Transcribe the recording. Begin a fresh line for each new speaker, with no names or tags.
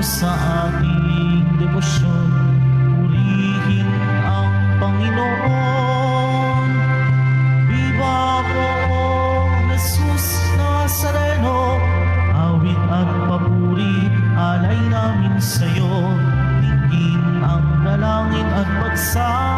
sa ating debosyon, purihin ang Panginoon. Viva po, Jesus Nazareno, awit at papuri, alay namin sa'yo. Tingin ang dalangin at pagsama